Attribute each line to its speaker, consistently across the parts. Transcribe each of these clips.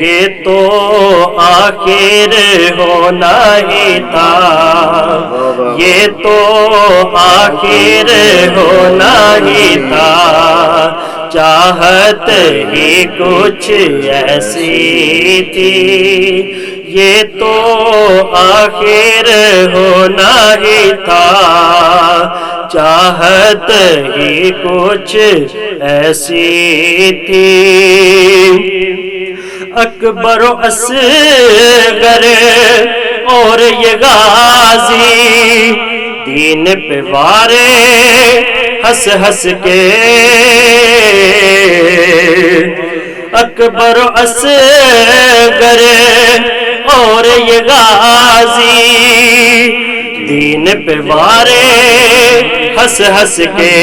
Speaker 1: یہ تو آخر ہونا ہی تھا، یہ تو آخر ہونا ہی تھا، چاہت ہی کچھ ایسی تھی، یہ تو آخر ہونا ہی تھا، چاہت ہی کچھ ایسی تھی۔ اکبر و اصغر اور یہ غازی دین پہ وارے ہنس ہنس کے، اکبر و اصغر اور یہ غازی دین پہ وارے ہنس ہنس کے،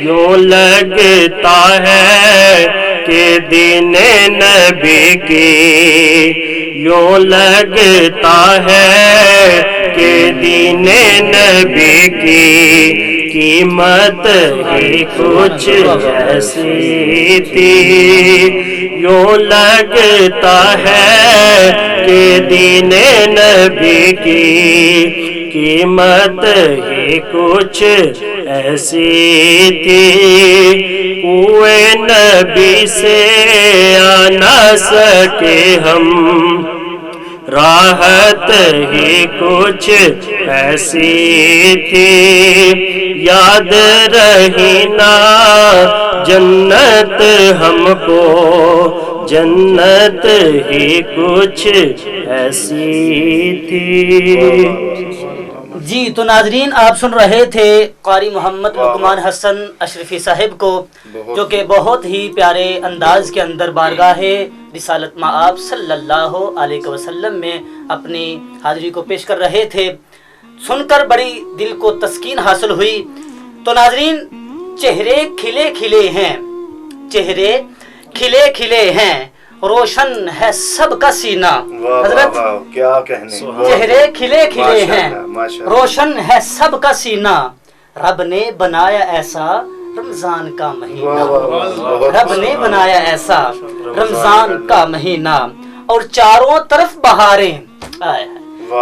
Speaker 1: یوں لگتا ہے کہ دین نبی کی، یوں لگتا ہے کہ دین نبی کی قیمت ہی کچھ ایسی تھی، یوں لگتا ہے کہ دین نبی کی قیمت ہی کچھ ایسی تھی، کوئے نبی سے آ نہ سکے ہم، راحت ہی کچھ ایسی تھی، یاد رہی نا جنت ہم کو، جنت ہی کچھ ایسی تھی۔
Speaker 2: جی تو ناظرین، آپ سن رہے تھے قاری محمد لقمان حسن اشرفی صاحب کو، جو کہ بہت ہی پیارے انداز کے اندر بارگاہ رسالت مآب صلی اللہ علیہ وسلم میں اپنی حاضری کو پیش کر رہے تھے۔ سن کر بڑی دل کو تسکین حاصل ہوئی۔ تو ناظرین، چہرے کھلے کھلے ہیں، چہرے کھلے کھلے ہیں، روشن ہے سب کا سینہ۔ حضرت
Speaker 3: کیا کہنے،
Speaker 2: چہرے کھلے کھلے ہیں، روشن ہے سب کا سینہ، رب نے بنایا ایسا رمضان کا مہینہ، رب نے بنایا ایسا رمضان کا مہینہ، اور چاروں طرف بہاریں،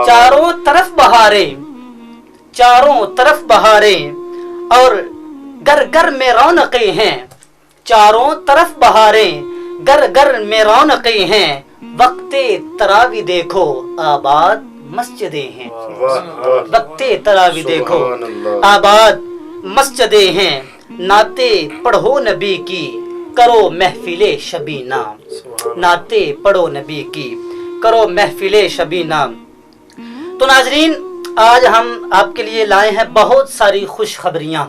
Speaker 2: چاروں طرف بہاریں، چاروں طرف بہاریں، اور گر گر میں رونقیں ہیں، چاروں طرف بہاریں، گر گر میں رونقیں ہیں، وقت تراوی دیکھو آباد مسجدیں ہیں، وقت تراوی دیکھو آباد مسجدیں ہیں، نعتیں پڑھو نبی کی کرو محفل شبینہ، نعتیں پڑھو نبی کی کرو محفل شبینہ۔ تو ناظرین، آج ہم آپ کے لیے لائے ہیں بہت ساری خوشخبریاں۔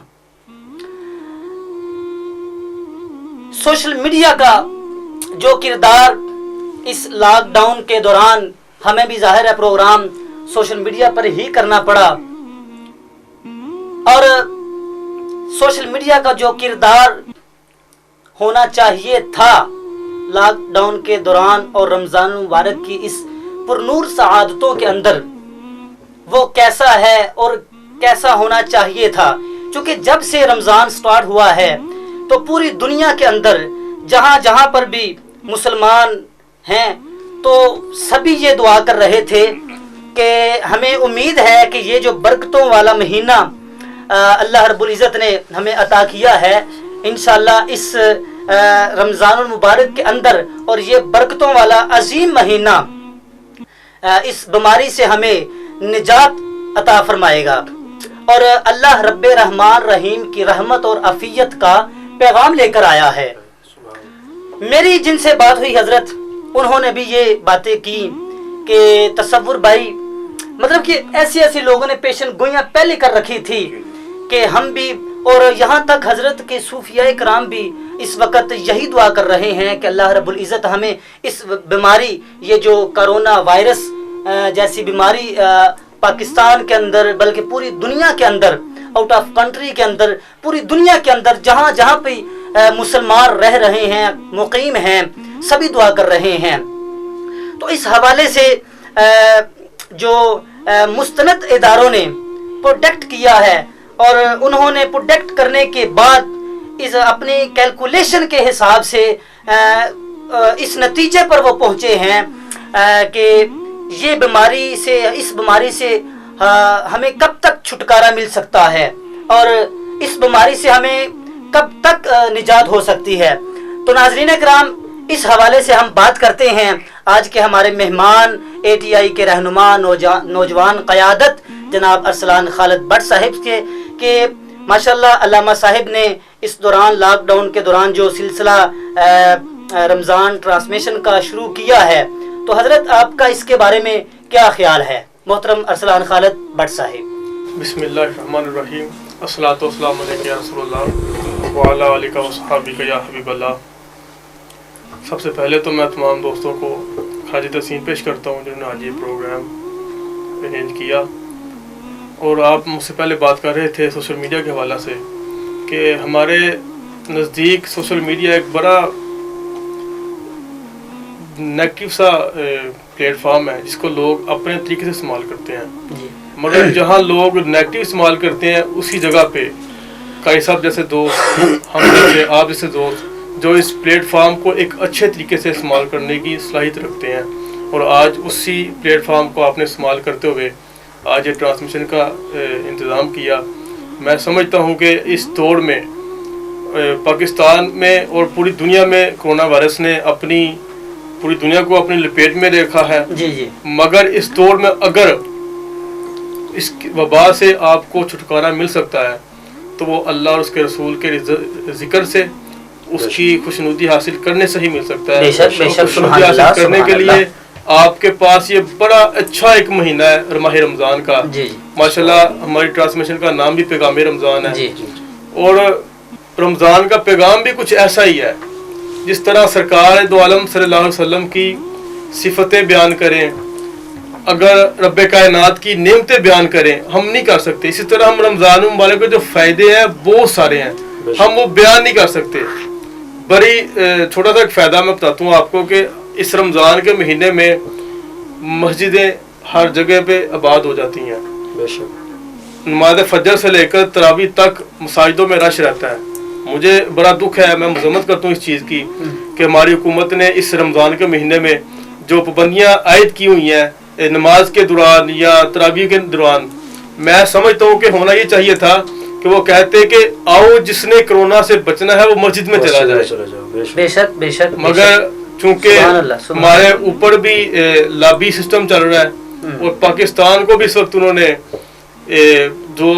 Speaker 2: سوشل میڈیا کا جو کردار اس لاک ڈاؤن کے دوران ہمیں بھی ظاہر ہے پروگرام سوشل میڈیا پر ہی کرنا پڑا، اور سوشل میڈیا کا جو کردار ہونا چاہیے تھا لاک ڈاؤن کے دوران اور رمضان المبارک کی اس پرنور سعادتوں کے اندر، وہ کیسا ہے اور کیسا ہونا چاہیے تھا۔ چونکہ جب سے رمضان سٹارٹ ہوا ہے تو پوری دنیا کے اندر جہاں جہاں پر بھی مسلمان ہیں تو سبھی یہ دعا کر رہے تھے کہ ہمیں امید ہے کہ یہ جو برکتوں والا مہینہ اللہ رب العزت نے ہمیں عطا کیا ہے، انشاءاللہ اس رمضان المبارک کے اندر اور یہ برکتوں والا عظیم مہینہ اس بیماری سے ہمیں نجات عطا فرمائے گا، اور اللہ رب رحمان رحیم کی رحمت اور عافیت کا پیغام لے کر آیا ہے۔ میری جن سے بات ہوئی حضرت، انہوں نے بھی یہ باتیں کی کہ تصور بھائی، مطلب کہ ایسی ایسی لوگوں نے پیشن گوئیاں پہلے کر رکھی تھی کہ ہم بھی، اور یہاں تک حضرت کے صوفیاء کرام بھی اس وقت یہی دعا کر رہے ہیں کہ اللہ رب العزت ہمیں اس بیماری، یہ جو کرونا وائرس جیسی بیماری پاکستان کے اندر بلکہ پوری دنیا کے اندر، آؤٹ آف کنٹری کے اندر، پوری دنیا کے اندر جہاں جہاں پہ مسلمان رہ رہے ہیں، مقیم ہیں، سبھی دعا کر رہے ہیں۔ تو اس حوالے سے جو مستند اداروں نے پروڈکٹ کیا ہے، اور انہوں نے پروڈکٹ کرنے کے بعد اپنی کیلکولیشن کے حساب سے اس نتیجے پر وہ پہنچے ہیں کہ یہ اس بیماری سے ہمیں کب تک چھٹکارا مل سکتا ہے اور اس بیماری سے ہمیں کب تک نجات ہو سکتی ہے. تو ناظرین کرام، اس حوالے سے ہم بات کرتے ہیں آج کے ہمارے مہمان ATI کے رہنما نوجوان قیادت جناب ارسلان خالد بٹ صاحب کے کہ ماشاءاللہ علامہ صاحب نے اس دوران لاک ڈاؤن کے دوران جو سلسلہ رمضان ٹرانسمیشن کا شروع کیا ہے، تو حضرت آپ کا اس کے بارے میں کیا خیال ہے محترم ارسلان خالد بٹ صاحب؟
Speaker 3: بسم اللہ الرحمن الرحیم. الصلاۃ والسلام علیک یا رسول اللہ وعلی آلک وصحابک یا حبیب اللہ. سب سے پہلے تو میں تمام دوستوں کو خراج تحسین پیش کرتا ہوں جنہوں نے آج یہ پروگرام ارینج کیا. اور آپ مجھ سے پہلے بات کر رہے تھے سوشل میڈیا کے حوالے سے کہ ہمارے نزدیک سوشل میڈیا ایک بڑا نیگیٹو سا پلیٹ فارم ہے جس کو لوگ اپنے طریقے سے استعمال کرتے ہیں. مگر جہاں لوگ نیگیٹو استعمال کرتے ہیں اسی جگہ پہ قاری صاحب جیسے دوست، ہم جیسے آپ جیسے دوست جو اس پلیٹ فارم کو ایک اچھے طریقے سے استعمال کرنے کی صلاحیت رکھتے ہیں، اور آج اسی پلیٹ فارم کو آپ نے استعمال کرتے ہوئے آج یہ ٹرانسمیشن کا انتظام کیا. میں سمجھتا ہوں کہ اس دور میں پاکستان میں اور پوری دنیا میں کرونا وائرس نے پوری دنیا کو اپنی لپیٹ میں رکھا ہے. مگر اس دور میں اگر اس وبا سے آپ کو چھٹکارا مل سکتا ہے تو وہ اللہ اور اس کے رسول کے ذکر سے، اس کی خوشنودی حاصل کرنے سے ہی مل سکتا ہے. خوشنودی حاصل کرنے کے لیے آپ کے پاس یہ بڑا اچھا ایک مہینہ ہے ماہ رمضان کا. ماشاءاللہ ہماری ٹرانسمیشن کا نام بھی پیغام رمضان ہے، اور رمضان کا پیغام بھی کچھ ایسا ہی ہے. جس طرح سرکار دو عالم صلی اللہ علیہ وسلم کی صفتیں بیان کریں، اگر رب کائنات کی نعمتیں بیان کریں ہم نہیں کر سکتے. اسی طرح ہم رمضان مبارک کے جو فائدے ہیں بہت سارے ہیں، ہم وہ بیان نہیں کر سکتے. بڑی چھوٹا سا ایک فائدہ میں بتاتا ہوں آپ کو کہ اس رمضان کے مہینے میں مسجدیں ہر جگہ پہ آباد ہو جاتی ہیں. نماز فجر سے لے کر تراویح تک مساجدوں میں رش رہتا ہے. مجھے بڑا دکھ ہے، میں مذمت کرتا ہوں اس چیز کی کہ ہماری حکومت نے اس رمضان کے مہینے میں جو پابندیاں عائد کی ہوئی ہیں نماز کے دوران یا تراویح کے دوران، میں سمجھتا ہوں کہ ہونا یہ چاہیے تھا کہ وہ کہتے کہ آؤ جس نے کرونا سے بچنا ہے وہ مسجد میں چلا جائے.
Speaker 2: بے شک.
Speaker 3: مگر چونکہ ہمارے اوپر بھی لابی سسٹم چل رہا ہے، اور پاکستان کو بھی اس وقت انہوں نے جو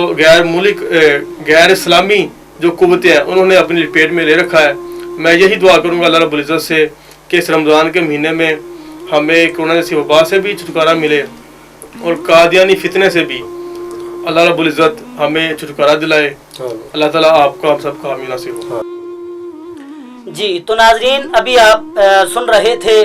Speaker 3: غیر اسلامی جو قوتیں ہیں انہوں نے اپنی لپیٹ میں لے رکھا ہے. میں یہی دعا کروں گا اللہ رب العزت سے کہ اس رمضان کے مہینے میں ہمیں کرونا جیسی وبا سے بھی چھٹکارا ملے، اور قادیانی فتنے سے بھی اللہ رب العزت ہمیں چھٹکارا دلائے. اللہ تعالیٰ آپ کا ہم سب کا حامی ناصر ہو.
Speaker 2: جی تو ناظرین، ابھی آپ سن رہے تھے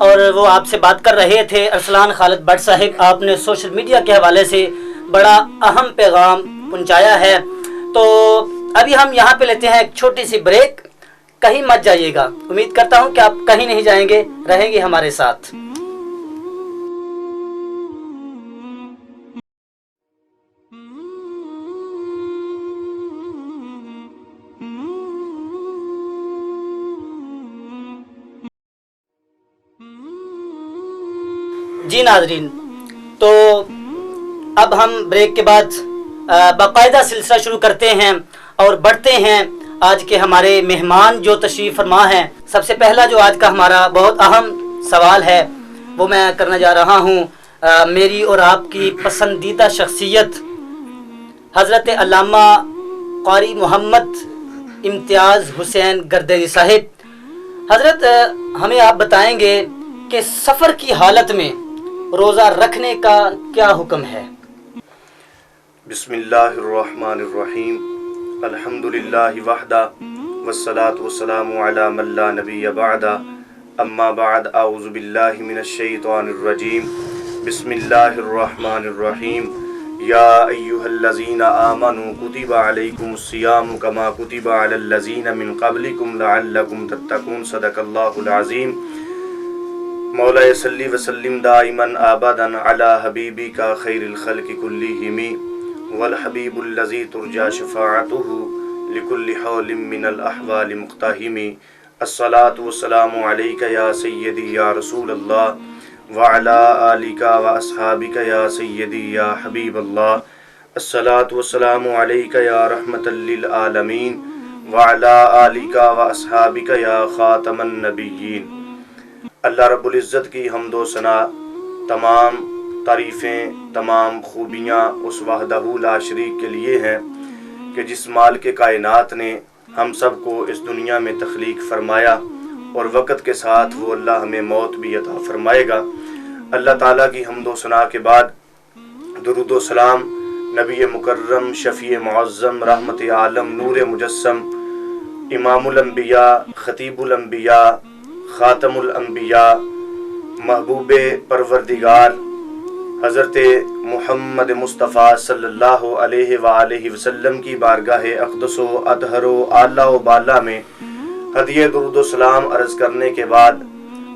Speaker 2: اور وہ آپ سے بات کر رہے تھے ارسلان خالد بٹ صاحب. آپ نے سوشل میڈیا کے حوالے سے بڑا اہم پیغام پہنچایا ہے. تو ابھی ہم یہاں پہ لیتے ہیں ایک چھوٹی سی بریک. کہیں مت جائیے گا، امید کرتا ہوں کہ آپ کہیں نہیں جائیں گے، رہیں گے ہمارے ساتھ. جی ناظرین، تو اب ہم بریک کے بعد باقاعدہ سلسلہ شروع کرتے ہیں اور بڑھتے ہیں آج کے ہمارے مہمان جو تشریف فرما ہیں. سب سے پہلا جو آج کا ہمارا بہت اہم سوال ہے وہ میں کرنا جا رہا ہوں. میری اور آپ کی پسندیدہ شخصیت حضرت علامہ قاری محمد امتیاز حسین گردیری صاحب. حضرت ہمیں آپ بتائیں گے کہ سفر کی حالت میں روزہ رکھنے کا کیا حکم ہے؟
Speaker 4: بسم اللہ الرحمن الرحیم. الحمدللہ وحدہ والصلاة والسلام علی من لا نبی بعدہ. اما بعد، اعوذ باللہ من الشیطان الرجیم. بسم اللہ الرحمن الرحیم. یا ایہا الذین آمنوا کتب علیکم الصیام کما کتب علی الذین من قبلکم لعلکم تتقون. صدق اللہ العظیم. مولا صلی وسلم دائما ابدا علی حبیبک خیر الخلق کلہم والحبیب الذی ترجى شفاعته لكل حول من الأحوال مقتحم الصلاة والسلام عليك يا سيدي يا رسول الله وعلى آلك وأصحابك يا سيدي يا حبيب الله الصلاة والسلام عليك يا رحمة للعالمين وعلى آلك وأصحابك يا خاتم النبيين۔ اللہ رب العزت کی حمد و ثنا، تمام تعریفیں، تمام خوبیاں اس وحدہ لا شریک کے لیے ہیں کہ جس مالک کائنات نے ہم سب کو اس دنیا میں تخلیق فرمایا اور وقت کے ساتھ وہ اللہ ہمیں موت بھی عطا فرمائے گا۔ اللہ تعالیٰ کی حمد و ثنا کے بعد درود و سلام نبی مکرم، شفیع معظم، رحمت عالم، نور مجسم، امام الانبیاء، خطیب الانبیاء، خاتم الانبیاء، محبوب پروردگار حضرت محمد مصطفیٰ صلی اللہ علیہ وآلہ وسلم کی بارگاہ اقدس و اطہر و اعلیٰ و بالا میں ہدیہ درود و سلام عرض کرنے کے بعد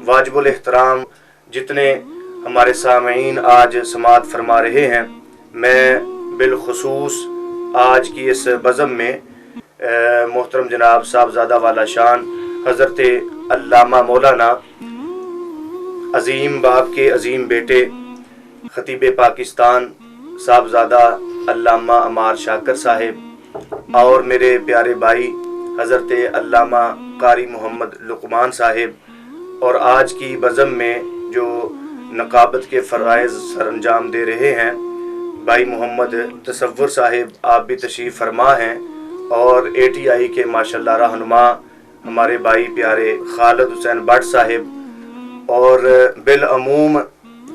Speaker 4: واجب الاحترام جتنے ہمارے سامعین آج سماعت فرما رہے ہیں، میں بالخصوص آج کی اس بزم میں محترم جناب صاحبزادہ والا شان حضرت علامہ مولانا عظیم باپ کے عظیم بیٹے خطیب پاکستان صاحبزادہ علامہ عمار شاکر صاحب اور میرے پیارے بھائی حضرت علامہ قاری محمد لقمان صاحب اور آج کی بزم میں جو نقابت کے فرائض سر انجام دے رہے ہیں بھائی محمد تصور صاحب، آپ بھی تشریف فرما ہیں، اور اے ٹی آئی کے ماشاءاللہ رہنما ہمارے بھائی پیارے خالد حسین بٹ صاحب، اور بالعموم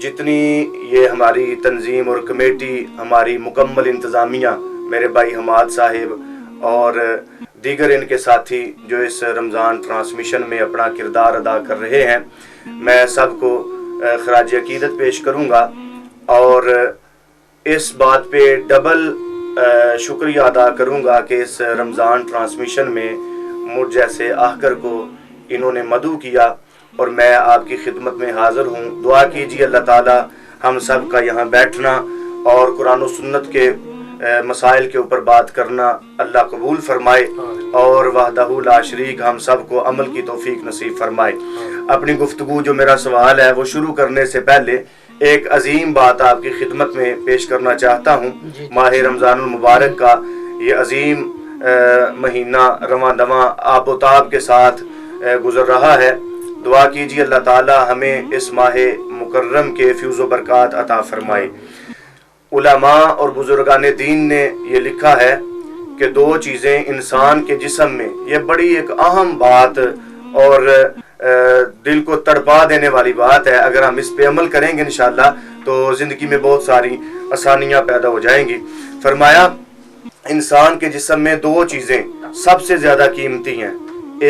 Speaker 4: جتنی یہ ہماری تنظیم اور کمیٹی، ہماری مکمل انتظامیہ، میرے بھائی حماد صاحب اور دیگر ان کے ساتھی جو اس رمضان ٹرانسمیشن میں اپنا کردار ادا کر رہے ہیں، میں سب کو خراج عقیدت پیش کروں گا اور اس بات پہ ڈبل شکریہ ادا کروں گا کہ اس رمضان ٹرانسمیشن میں مجھ جیسے آخر کو انہوں نے مدعو کیا اور میں آپ کی خدمت میں حاضر ہوں۔ دعا کیجیے اللہ تعالی ہم سب کا یہاں بیٹھنا اور قرآن و سنت کے مسائل کے اوپر بات کرنا اللہ قبول فرمائے اور وحدہ لا شریک ہم سب کو عمل کی توفیق نصیب فرمائے۔ اپنی گفتگو جو میرا سوال ہے وہ شروع کرنے سے پہلے ایک عظیم بات آپ کی خدمت میں پیش کرنا چاہتا ہوں۔ ماہ رمضان المبارک کا یہ عظیم مہینہ رواں دواں آب و تاب کے ساتھ گزر رہا ہے۔ دعا کیجیے اللہ تعالی ہمیں اس ماہ مکرم کے فیض و برکات عطا فرمائے۔ علماء اور بزرگان دین نے یہ لکھا ہے کہ دو چیزیں انسان کے جسم میں، یہ بڑی ایک اہم بات اور دل کو تڑپا دینے والی بات ہے، اگر ہم اس پہ عمل کریں گے انشاءاللہ تو زندگی میں بہت ساری آسانیاں پیدا ہو جائیں گی۔ فرمایا انسان کے جسم میں دو چیزیں سب سے زیادہ قیمتی ہیں،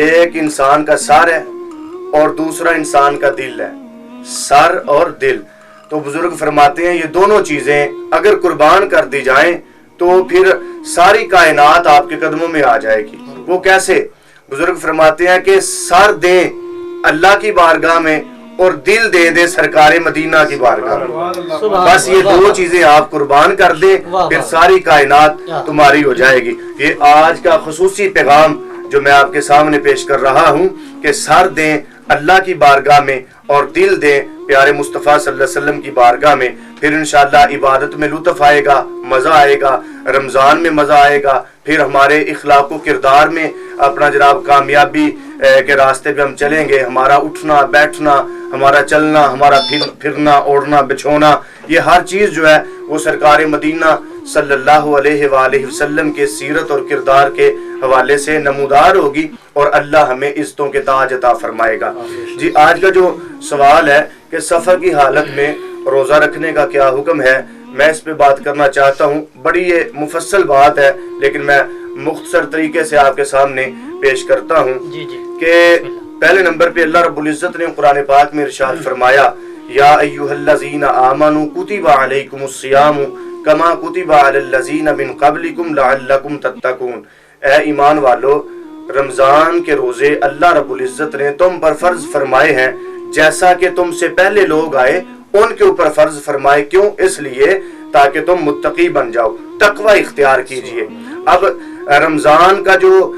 Speaker 4: ایک انسان کا سر ہے اور دوسرا انسان کا دل ہے، سر اور دل۔ تو بزرگ فرماتے ہیں یہ دونوں چیزیں اگر قربان کر دی جائیں تو پھر ساری کائنات آپ کے قدموں میں آ جائے گی۔ وہ کیسے؟ بزرگ فرماتے ہیں کہ سر دیں اللہ کی بارگاہ میں اور دل دے دے سرکار مدینہ کی بارگاہ میں، بس یہ دو چیزیں آپ قربان کر دیں پھر ساری کائنات تمہاری ہو جائے گی۔ یہ آج کا خصوصی پیغام جو میں آپ کے سامنے پیش کر رہا ہوں کہ سر دیں اللہ کی بارگاہ میں اور دل دیں پیارے مصطفیٰ صلی اللہ علیہ وسلم کی بارگاہ میں، پھر انشاءاللہ عبادت میں لطف آئے گا، مزہ آئے گا، رمضان میں مزہ آئے گا، پھر ہمارے اخلاق و کردار میں اپنا جناب کامیابی کے راستے پہ ہم چلیں گے، ہمارا اٹھنا بیٹھنا، ہمارا چلنا، ہمارا پھرنا اوڑھنا بچھونا، یہ ہر چیز جو ہے وہ سرکار مدینہ صلی اللہ علیہ وآلہ وسلم کے سیرت اور کردار کے حوالے سے نمودار ہوگی اور اللہ ہمیں عزتوں کے تاج عطا فرمائے گا۔ جی آج کا جو سوال ہے کہ سفر کی حالت میں روزہ رکھنے کا کیا حکم ہے، میں اس پہ بات کرنا چاہتا ہوں۔ بڑی یہ مفصل بات ہے لیکن میں مختصر طریقے سے آپ کے سامنے پیش کرتا ہوں کہ پہلے نمبر پہ اللہ رب العزت نے قرآن پاک میں ارشاد فرمایا یا ایھا الذین آمنوا کتب علیکم الصیام کما کتب علی الذین من قبلکم لعلکم تتقون، اے ایمان والو رمضان کے روزے اللہ رب العزت نے تم پر فرض فرمائے ہیں جیسا کہ تم سے پہلے لوگ آئے ان کے اوپر فرض فرمائے، کیوں؟ اس لیے تاکہ تم متقی بن جاؤ، تقوی اختیار کیجئے۔ اب رمضان کا جو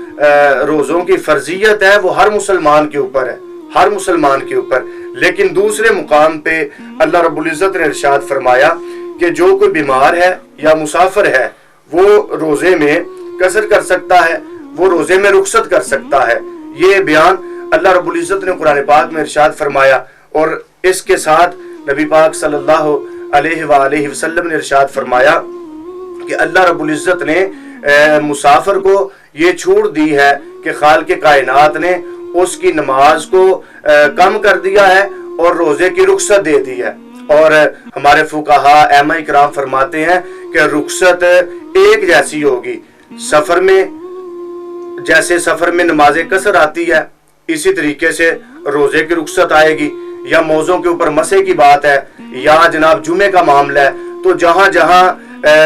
Speaker 4: روزوں کی فرضیت ہے وہ ہر مسلمان کے اوپر ہے، ہر مسلمان کے اوپر، لیکن دوسرے مقام پہ اللہ رب العزت نے ارشاد فرمایا کہ جو کوئی بیمار ہے یا مسافر ہے وہ روزے میں قصر کر سکتا ہے، وہ روزے میں رخصت کر سکتا ہے۔ یہ بیان اللہ رب العزت نے قرآن پاک میں ارشاد فرمایا، اور اس کے ساتھ نبی پاک صلی اللہ علیہ وآلہ وسلم نے ارشاد فرمایا کہ اللہ رب العزت نے مسافر کو یہ چھوٹ دی ہے کہ خالق کائنات نے اس کی نماز کو کم کر دیا ہے اور روزے کی رخصت دے دی ہے۔ اور ہمارے فقہا ائمہ کرام فرماتے ہیں کہ رخصت ایک جیسی ہوگی، سفر میں جیسے سفر میں نماز قصر آتی ہے اسی طریقے سے روزے کی رخصت آئے گی، یا موضوع کے اوپر مسح کی بات ہے یا جناب جمعے کا معاملہ ہے، تو جہاں جہاں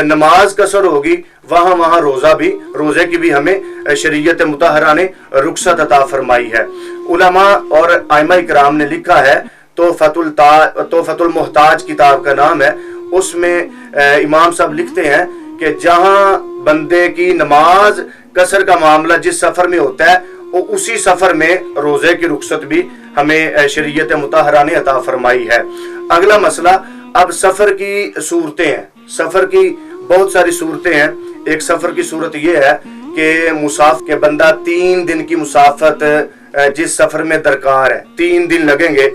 Speaker 4: نماز قصر ہوگی وہاں وہاں روزے کی بھی ہمیں شریعت مطہرہ نے رخصت عطا فرمائی ہے۔ علماء اور ائمہ کرام نے لکھا ہے، تحفۃ المحتاج کتاب کا نام ہے، اس میں امام صاحب لکھتے ہیں کہ جہاں بندے کی نماز قصر کا معاملہ جس سفر میں ہوتا ہے وہ اسی سفر میں روزے کی رخصت بھی ہمیں شریعت مطہرہ نے عطا فرمائی ہے۔ اگلا مسئلہ اب سفر کی صورتیں ہیں، سفر کی بہت ساری صورتیں ہیں۔ ایک سفر کی صورت یہ ہے کہ مسافر کے بندہ 3 دن کی مسافت جس سفر میں درکار ہے، 3 دن لگیں گے،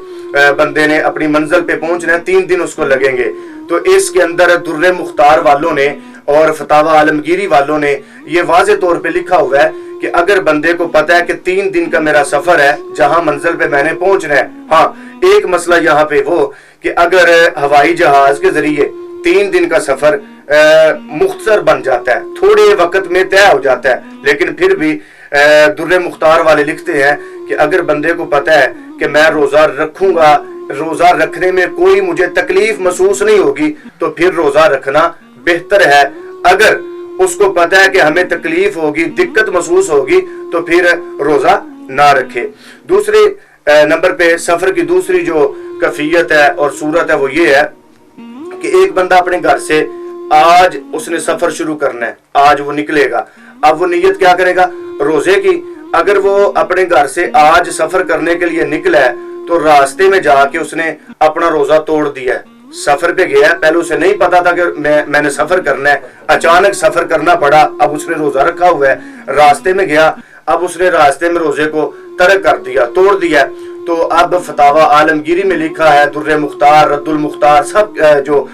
Speaker 4: بندے نے اپنی منزل پہ پہنچنا ہے، 3 دن اس کو لگیں گے، تو اس کے اندر در مختار والوں نے اور فتاوی عالمگیری والوں نے یہ واضح طور پہ لکھا ہوا ہے کہ اگر بندے کو پتا ہے کہ 3 دن کا میرا سفر ہے جہاں منزل پہ میں نے پہنچنا ہے، ہاں ایک مسئلہ یہاں پہ وہ کہ اگر ہوائی جہاز کے ذریعے 3 دن کا سفر مختصر بن جاتا ہے، تھوڑے وقت میں طے ہو جاتا ہے، لیکن پھر بھی در مختار والے لکھتے ہیں کہ اگر بندے کو پتا ہے کہ میں روزہ رکھوں گا، روزہ رکھنے میں کوئی مجھے تکلیف محسوس نہیں ہوگی تو پھر روزہ رکھنا بہتر ہے۔ اگر اس کو پتا ہے کہ ہمیں تکلیف ہوگی، دقت محسوس ہوگی تو پھر روزہ نہ رکھے۔ دوسرے نمبر پہ سفر کی دوسری جو کیفیت ہے اور صورت ہے وہ یہ ہے کہ ایک بندہ اپنے گھر سے آج اس نے سفر شروع کرنا ہے، آج وہ نکلے گا، اب وہ نیت کیا کرے گا؟ روزے کی۔ اگر وہ اپنے گھر سے آج سفر کرنے کے لیے نکلا ہے تو راستے میں جا کے اس نے اپنا روزہ توڑ دیا ہے، سفر پہ گیا ہے، پہلے اسے نہیں پتا تھا کہ میں نے سفر کرنا ہے، اچانک سفر کرنا پڑا، اب اس نے روزہ رکھا ہوا ہے، راستے میں گیا، اب اس نے راستے میں روزے کو ترک کر دیا، توڑ دیا۔ تو اب فتاوی عالمگیری میں لکھا ہے، در مختار، رد المختار، سب جو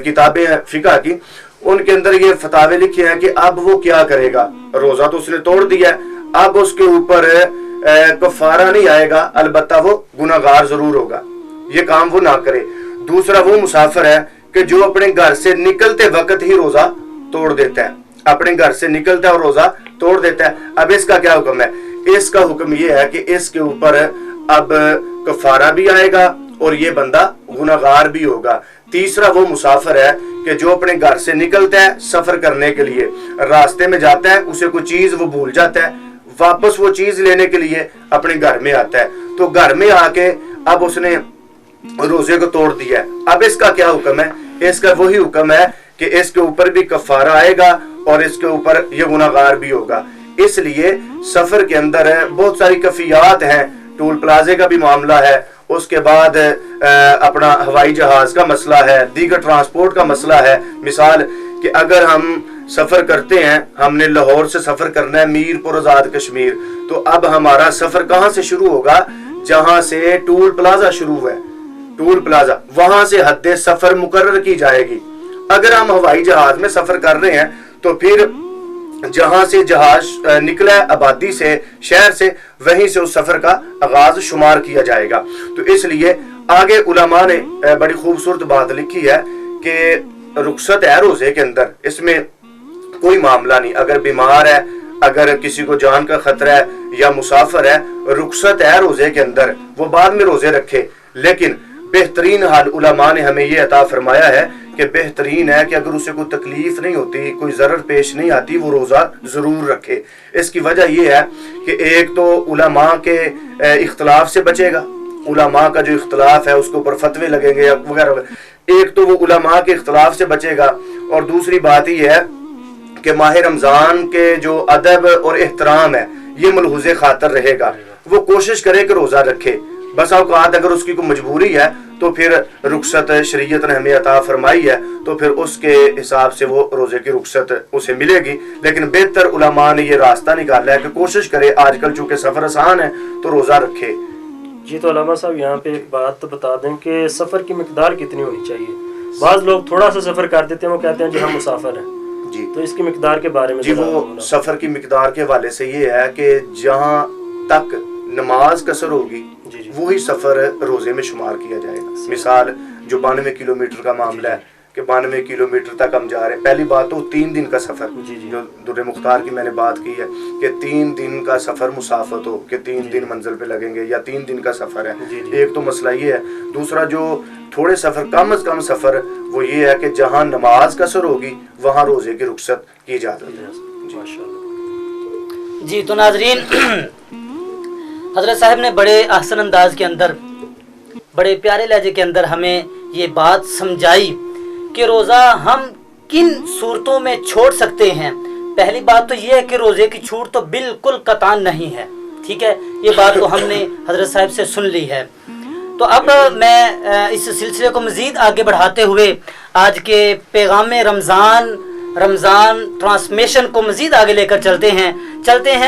Speaker 4: کتابیں ہیں فقہ کی، ان کے اندر یہ فتاوی لکھے ہیں کہ اب وہ کیا کرے گا؟ روزہ تو اس نے توڑ دیا ہے، اب اس کے اوپر کفارہ نہیں آئے گا، البتہ وہ گناہگار ضرور ہوگا، یہ کام وہ نہ کرے۔ دوسرا وہ مسافر ہے کہ جو اپنے گھر سے نکلتے وقت ہی روزہ توڑ دیتا ہے، اپنے گھر سے نکلتا ہے اور روزہ توڑ دیتا ہے۔ اب اس کا کیا حکم ہے؟ اس کا حکم یہ ہے کہ اس کے اوپر اب کفارہ بھی آئے گا اور یہ بندہ گناہگار بھی ہوگا۔ تیسرا وہ مسافر ہے کہ جو اپنے گھر سے نکلتا ہے سفر کرنے کے لیے، راستے میں جاتا ہے، اسے کوئی چیز وہ بھول جاتا ہے، واپس وہ چیز لینے کے لیے اپنے گھر میں آتا ہے، تو گھر میں آ کے اب اس نے روزے کو توڑ دیا ہے۔ اب اس کا کیا حکم ہے؟ اس کا وہی حکم ہے کہ اس کے اوپر بھی کفارہ آئے گا اور اس کے اوپر یہ گناہگار بھی ہوگا۔ اس لیے سفر کے اندر بہت ساری کیفیات ہیں، ٹول پلازے کا بھی معاملہ ہے، اس کے بعد اپنا ہوائی جہاز کا مسئلہ ہے، دیگر ٹرانسپورٹ کا مسئلہ ہے۔ مثال کہ اگر ہم سفر کرتے ہیں، ہم نے لاہور سے سفر کرنا ہے میر پور آزاد کشمیر، تو اب ہمارا سفر کہاں سے شروع ہوگا؟ جہاں سے ٹول پلازا شروع ہے، ٹول پلازا، وہاں سے حد سفر مقرر کی جائے گی۔ اگر ہم ہوائی جہاز میں سفر کر رہے ہیں تو پھر جہاں سے جہاز نکلا ہے آبادی سے، شہر سے، وہیں سے اس سفر کا آغاز شمار کیا جائے گا۔ تو اس لیے آگے علماء نے بڑی خوبصورت بات لکھی ہے کہ رخصت ہے روزے کے اندر، اس میں کوئی معاملہ نہیں، اگر بیمار ہے، اگر کسی کو جان کا خطرہ ہے یا مسافر ہے، رخصت ہے روزے کے اندر، وہ بعد میں روزے رکھے۔ لیکن بہترین حال علماء نے ہمیں یہ عطا فرمایا ہے کہ بہترین ہے کہ اگر اسے کوئی تکلیف نہیں ہوتی، کوئی ضرر پیش نہیں آتی، وہ روزہ ضرور رکھے۔ اس کی وجہ یہ ہے کہ ایک تو علماء کے اختلاف سے بچے گا، علماء کا جو اختلاف ہے اس کے اوپر فتوے لگیں گے وغیرہ، ایک تو وہ علماء کے اختلاف سے بچے گا، اور دوسری بات یہ ہے کہ ماہ رمضان کے جو ادب اور احترام ہے یہ ملحوظ خاطر رہے گا، وہ کوشش کرے کہ روزہ رکھے. بس اوقات اگر اس کی کوئی مجبوری ہے تو پھر رخصت شریعت نے ہمیں عطا فرمائی ہے تو پھر اس کے حساب سے وہ روزے کی رخصت اسے ملے گی. لیکن بہتر علماء نے یہ راستہ نکالا ہے کہ کوشش کرے، آج کل چونکہ سفر آسان ہے تو روزہ رکھے.
Speaker 1: جی تو علامہ صاحب یہاں پہ ایک بات بتا دیں کہ سفر کی مقدار کتنی ہونی چاہیے؟ بعض لوگ تھوڑا سا سفر کر دیتے ہیں، وہ کہتے ہیں جی ہم مسافر ہیں.
Speaker 4: جی
Speaker 1: تو اس کی مقدار کے بارے میں
Speaker 4: جی وہ سفر کی مقدار کے حوالے سے یہ ہے کہ جہاں تک نماز قصر ہوگی وہی سفر روزے میں شمار کیا جائے گا. مثال جو 92 کلومیٹر کا معاملہ ہے کہ 92 کلومیٹر تک ہم جا رہے ہیں، پہلی بات تو 3 دن کا سفر، جو در مختار کی میں نے بات کی ہے کہ 3 دن کا سفر مسافت ہو کہ 3 دن منزل پہ لگیں گے یا 3 دن کا سفر ہے. ایک تو مسئلہ یہ ہے. دوسرا جو تھوڑے سفر کم از کم سفر وہ یہ ہے کہ جہاں نماز قصر ہوگی وہاں روزے کی رخصت کی جاتی ہے.
Speaker 2: جی تو ناظرین، حضرت صاحب نے بڑے احسن انداز کے اندر، بڑے پیارے لہجے کے اندر ہمیں یہ بات سمجھائی کہ روزہ ہم کن صورتوں میں چھوڑ سکتے ہیں. پہلی بات تو یہ ہے کہ روزے کی چھوٹ تو بالکل قطعاً نہیں ہے. ٹھیک ہے، یہ بات تو ہم نے حضرت صاحب سے سن لی ہے. تو اب میں اس سلسلے کو مزید آگے بڑھاتے ہوئے آج کے پیغام رمضان ٹرانسمیشن کو مزید آگے لے کر چلتے ہیں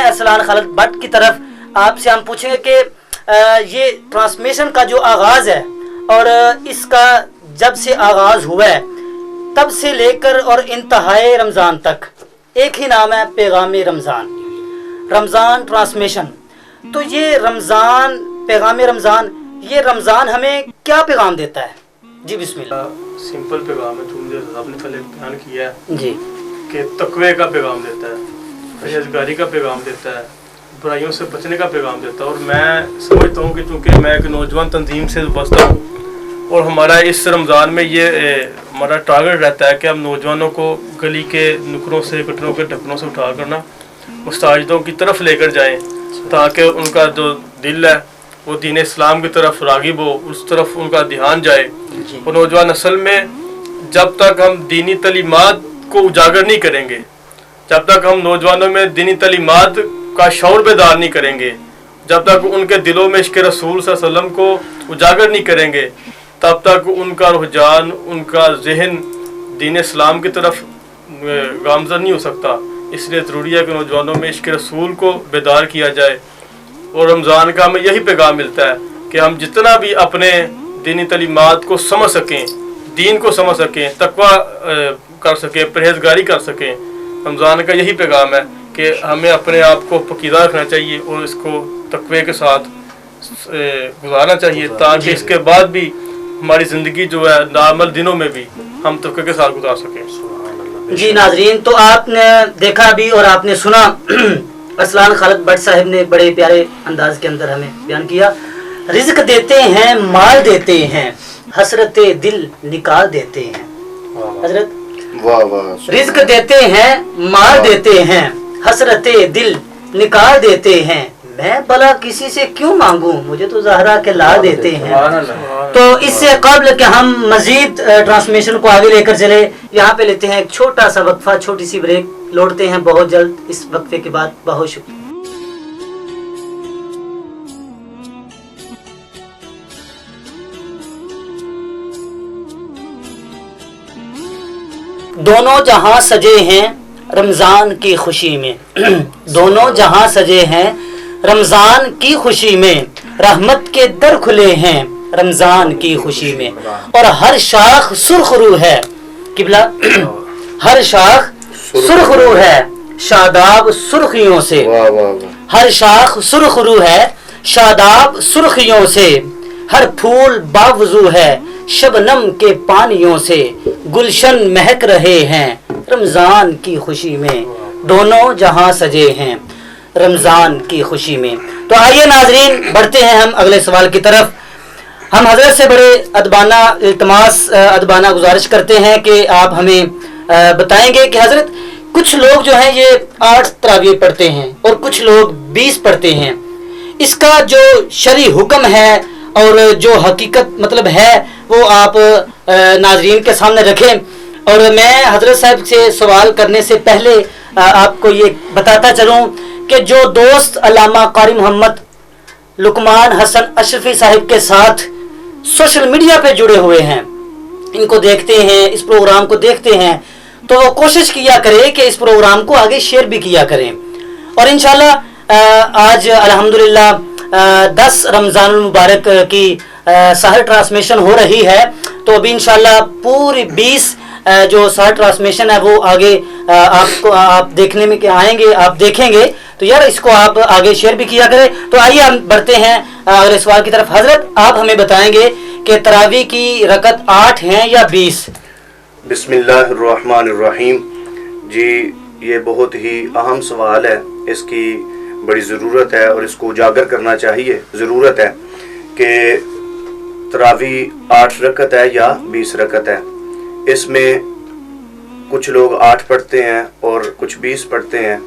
Speaker 2: ارسلان خالد بٹ کی طرف. آپ سے ہم پوچھیں گے کہ یہ ٹرانسمیشن کا جو آغاز ہے اور اس کا جب سے آغاز ہوا ہے تب سے لے کر اور انتہائے رمضان تک ایک ہی نام ہے، پیغام رمضان ٹرانسمیشن. تو یہ پیغام رمضان یہ رمضان ہمیں کیا پیغام دیتا ہے؟ جی بسم اللہ.
Speaker 3: سمپل پیغام ہے جو مجھے آپ نے پہلے بیان کیا ہے
Speaker 2: جی
Speaker 3: کہ تقوی کا پیغام دیتا ہے، پرہیزگاری کا پیغام دیتا ہے، برائیوں سے بچنے کا پیغام دیتا ہے. اور میں سمجھتا ہوں کہ چونکہ میں ایک نوجوان تنظیم سے وابستہ ہوں اور ہمارا اس رمضان میں یہ ہمارا ٹارگٹ رہتا ہے کہ ہم نوجوانوں کو گلی کے نکروں سے کٹروں کے ڈھکنوں سے اٹھا کرنا مساجدوں کی طرف لے کر جائیں تاکہ ان کا جو دل ہے وہ دین اسلام کی طرف راغب ہو، اس طرف ان کا دھیان جائے. اور نوجوان نسل میں جب تک ہم دینی تعلیمات کو اجاگر نہیں کریں گے، جب تک ہم نوجوانوں میں دینی تعلیمات کا شعور بیدار نہیں کریں گے، جب تک ان کے دلوں میں عشق رسول صلی اللہ علیہ وسلم کو اجاگر نہیں کریں گے، تب تک ان کا رجحان، ان کا ذہن دین اسلام کی طرف گامزن نہیں ہو سکتا. اس لیے ضروری ہے کہ نوجوانوں میں عشق رسول کو بیدار کیا جائے. اور رمضان کا ہمیں یہی پیغام ملتا ہے کہ ہم جتنا بھی اپنے دینی تعلیمات کو سمجھ سکیں، دین کو سمجھ سکیں، تقوی کر سکیں، پرہیزگاری کر سکیں. رمضان کا یہی پیغام ہے کہ ہمیں اپنے آپ کو پکیزہ رکھنا چاہیے اور اس کو تقوی کے ساتھ گزارنا چاہیے تاکہ اس کے بعد بھی ہماری زندگی جو ہے نارمل دنوں میں بھی ہم تقوی کے ساتھ گزار سکیں.
Speaker 2: جی ناظرین، تو آپ نے دیکھا بھی اور آپ نے سنا، ارسلان خالد بٹ صاحب نے بڑے پیارے انداز کے اندر ہمیں بیان کیا. رزق دیتے ہیں، مال دیتے ہیں، حسرت دل نکال دیتے ہیں. حضرت رزق دیتے ہیں، مال دیتے ہیں، حسرت دل نکال دیتے ہیں. میں بھلا کسی سے کیوں مانگوں، مجھے تو زہرا کے لا دیتے ہیں. تو اس سے قبل کہ ہم مزید ٹرانسمیشن کو آگے لے کر چلے، یہاں پہ لیتے ہیں ایک چھوٹا سا وقفہ، چھوٹی سی بریک. لوٹتے ہیں بہت جلد اس وقفے کے بعد. بہت شکریہ. دونوں جہاں سجے ہیں رمضان کی خوشی میں، دونوں جہاں سجے ہیں رمضان کی خوشی میں، رحمت کے در کھلے ہیں رمضان کی خوشی میں. اور ہر شاخ سرخ رو ہے قبلہ، ہر شاخ سرخ رو ہے شاداب سرخیوں سے، ہر شاخ سرخ رو ہے شاداب سرخیوں سے، ہر پھول باوضو ہے شبنم کے پانیوں سے، گلشن مہک رہے ہیں رمضان کی خوشی میں. دونوں جہاں سجے ہیں رمضان کی خوشی میں. تو آئیے ناظرین بڑھتے ہیں ہم اگلے سوال کی طرف. ہم حضرت سے بڑے ادبانہ التماس، ادبانہ گزارش کرتے ہیں کہ آپ ہمیں بتائیں گے کہ حضرت کچھ لوگ جو ہیں یہ 8 تراویح پڑھتے ہیں اور کچھ لوگ 20 پڑھتے ہیں. اس کا جو شرعی حکم ہے اور جو حقیقت مطلب ہے وہ آپ ناظرین کے سامنے رکھیں. اور میں حضرت صاحب سے سوال کرنے سے پہلے آپ کو یہ بتاتا چلوں کہ جو دوست علامہ قاری محمد لقمان حسن اشرفی صاحب کے ساتھ سوشل میڈیا پہ جڑے ہوئے ہیں، ان کو دیکھتے ہیں، اس پروگرام کو دیکھتے ہیں، تو وہ کوشش کیا کرے کہ اس پروگرام کو آگے شیئر بھی کیا کریں. اور انشاءاللہ آج الحمدللہ 10 رمضان المبارک کی سحر ٹرانسمیشن ہو رہی ہے، تو ابھی انشاءاللہ پوری 20 جو سحر ٹرانسمیشن ہے وہ آگے آپ دیکھنے میں کہ آئیں گے، آپ دیکھیں گے، تو یار اس کو آپ آگے شیئر بھی کیا کریں. تو آئیے ہم بڑھتے ہیں اگلے سوال کی طرف. حضرت آپ ہمیں بتائیں گے کہ تراویح کی رکعت 8 ہیں یا 20؟
Speaker 4: بسم اللہ الرحمن الرحیم. جی یہ بہت ہی اہم سوال ہے، اس کی بڑی ضرورت ہے اور اس کو اجاگر کرنا چاہیے. ضرورت ہے کہ تراویح 8 رکعت ہے یا 20 رکعت ہے. اس میں کچھ لوگ 8 پڑھتے ہیں اور کچھ 20 پڑھتے ہیں،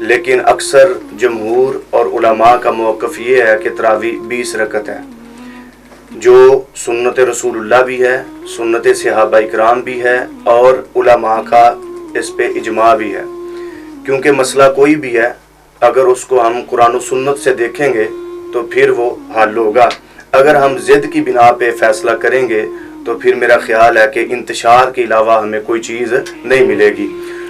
Speaker 4: لیکن اکثر جمہور اور علماء کا موقف یہ ہے کہ تراویح 20 رکعت ہے، جو سنت رسول اللہ بھی ہے، سنت صحابہ اکرام بھی ہے اور علماء کا اس پہ اجماع بھی ہے. کیونکہ مسئلہ کوئی بھی ہے، اگر اس کو ہم قرآن و سنت سے دیکھیں گے تو پھر وہ حل ہوگا. اگر ہم ضد کی بنا پہ فیصلہ کریں گے تو پھر میرا خیال ہے کہ انتشار کے علاوہ ہمیں کوئی چیز نہیں ملے گی.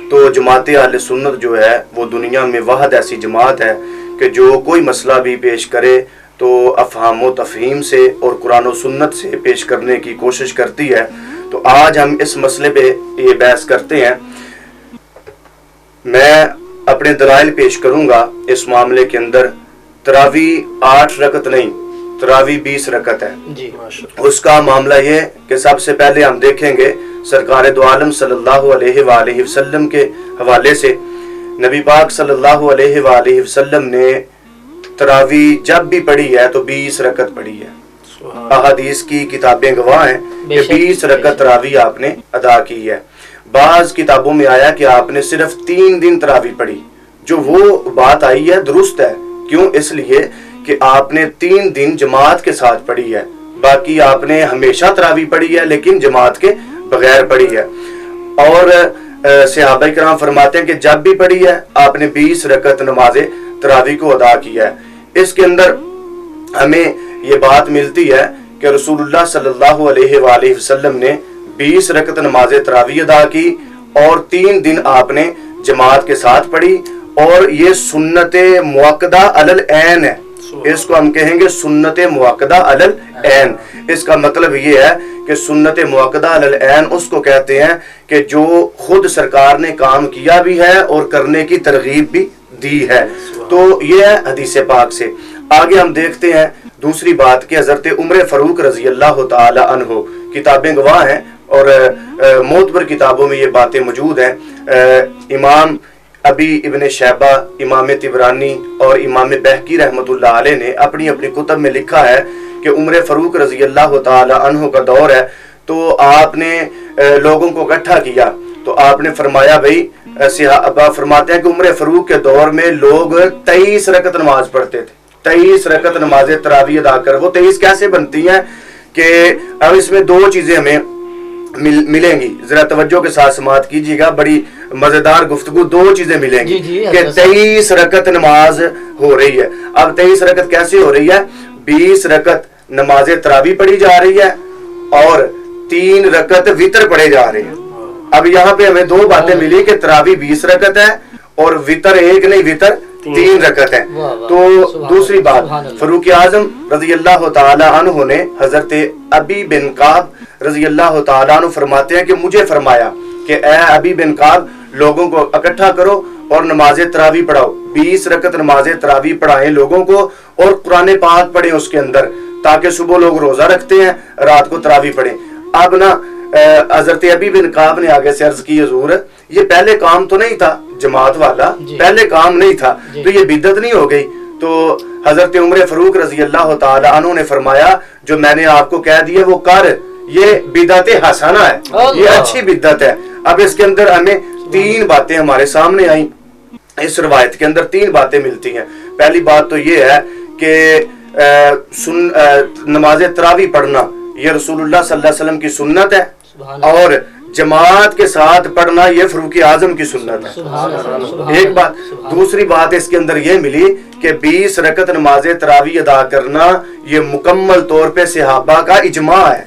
Speaker 4: تو جماعت اہل سنت جو ہے وہ دنیا میں واحد ایسی جماعت ہے کہ جو کوئی مسئلہ بھی پیش کرے تو افہام و تفہیم سے اور قرآن و سنت سے پیش کرنے کی کوشش کرتی ہے. تو آج ہم اس مسئلے پہ یہ بحث کرتے ہیں. میں اپنے دلائل پیش کروں گا اس معاملے کے اندر. تراویح 8 رکعت نہیں، تراویح 20 رکعت ہے.
Speaker 2: جی
Speaker 4: اس کا معاملہ یہ کہ سب سے پہلے ہم دیکھیں گے سرکار دو عالم صلی اللہ علیہ وآلہ وسلم کے حوالے سے. نبی پاک صلی اللہ علیہ وآلہ وسلم نے تراویح جب بھی پڑھی ہے تو 20 رکعت پڑھی ہے. احادیث کی کتابیں گواہ ہیں کہ 20 رکعت تراویح آپ نے ادا کی ہے. بعض کتابوں میں آیا کہ آپ نے صرف 3 دن تراویح پڑھی. جو وہ بات آئی ہے درست ہے. کیوں؟ اس لیے کہ آپ نے 3 دن جماعت کے ساتھ پڑھی ہے. باقی آپ نے ہمیشہ تراویح پڑھی ہے لیکن جماعت کے بغیر پڑھی ہے. اور صحابہ کرام فرماتے ہیں کہ جب بھی پڑھی ہے آپ نے 20 رکعت نماز تراویح کو ادا کیا ہے. اس کے اندر ہمیں یہ بات ملتی ہے کہ رسول اللہ صلی اللہ علیہ وآلہ وسلم نے 20 رکعت نماز تراویح ادا کی اور 3 دن آپ نے جماعت کے ساتھ پڑھی. اور یہ سنت مؤکدہ علی العین ہے. اس کو ہم کہیں گے سنت مؤکدہ علی العین. اس کا مطلب یہ ہے کہ سنت مؤکدہ علی العین اس کو کہتے ہیں کہ جو خود سرکار نے کام کیا بھی ہے اور کرنے کی ترغیب بھی دی ہے. تو یہ ہے حدیث پاک سے. آگے ہم دیکھتے ہیں دوسری بات کہ حضرت عمر فاروق رضی اللہ تعالی عنہ، کتابیں گواہ ہیں اور معتبر کتابوں میں یہ باتیں موجود ہیں. امام ابی ابن شیبہ، امام طبرانی اور امام بہقی رحمۃ اللہ علیہ نے اپنی اپنی کتب میں لکھا ہے کہ عمر فاروق رضی اللہ تعالی عنہ کا دور ہے تو آپ نے لوگوں کو اکٹھا کیا. تو آپ نے فرمایا بھائی، فرماتے ہیں کہ عمر فاروق کے دور میں لوگ 23 رکعت نماز پڑھتے تھے. 23 رکعت نماز تراویح ادا کر. وہ 23 کیسے بنتی ہیں کہ اب اس میں 2 چیزیں ہمیں ملیں گی. ذرا توجہ کے ساتھ سماعت کیجیے گا، بڑی مزیدار گفتگو. 2 چیزیں ملیں گی کہ 23 رکعت نماز ہو رہی ہے. اب 23 رکعت کیسے ہو رہی ہے؟ 20 رکعت نماز تراویح پڑھی جا رہی ہے اور 3 رکعت وتر پڑھے جا رہے ہیں. اب یہاں پہ ہمیں 2 باتیں ملی کہ تراویح 20 رکعت ہے اور وتر 1 نہیں، وتر 3 رکعت ہے. تو دوسری بات، فاروق اعظم رضی اللہ تعالی عنہ نے حضرت ابی بن کعب رضی اللہ تعالی عنہ فرماتے ہیں کہ مجھے فرمایا کہ اے ابی بن کعب، لوگوں کو اکٹھا کرو اور نماز تراویح پڑھاؤ. 20 رکعت نماز تراویح پڑھائیں لوگوں کو اور قرآن پاک پڑھیں اس کے اندر، تاکہ صبح لوگ روزہ رکھتے ہیں، رات کو تراویح پڑھیں. اب نا حضرت ابی بن کعب نے آگے سے عرض کی حضور یہ پہلے کام تو نہیں تھا جماعت والا، پہلے کام نہیں تھا تو یہ بدعت نہیں ہو گئی؟ تو حضرت عمر فاروق رضی اللہ تعالی عنہ نے فرمایا جو میں نے آپ کو کہہ دیا وہ کر، یہ بدعت حسنہ ہے، یہ اچھی بدعت ہے. اب اس کے اندر ہمیں 3 باتیں ہمارے سامنے آئیں. اس روایت کے اندر 3 باتیں ملتی ہیں. پہلی بات تو یہ ہے کہ نماز تراویح پڑھنا یہ رسول اللہ صلی اللہ علیہ وسلم کی سنت ہے اور جماعت کے ساتھ پڑھنا یہ فاروق اعظم کی سنت ہے، ایک بات۔ دوسری بات اس کے اندر یہ ملی کہ 20 رکعت نماز تراویح ادا کرنا یہ مکمل طور پہ صحابہ کا اجماع ہے۔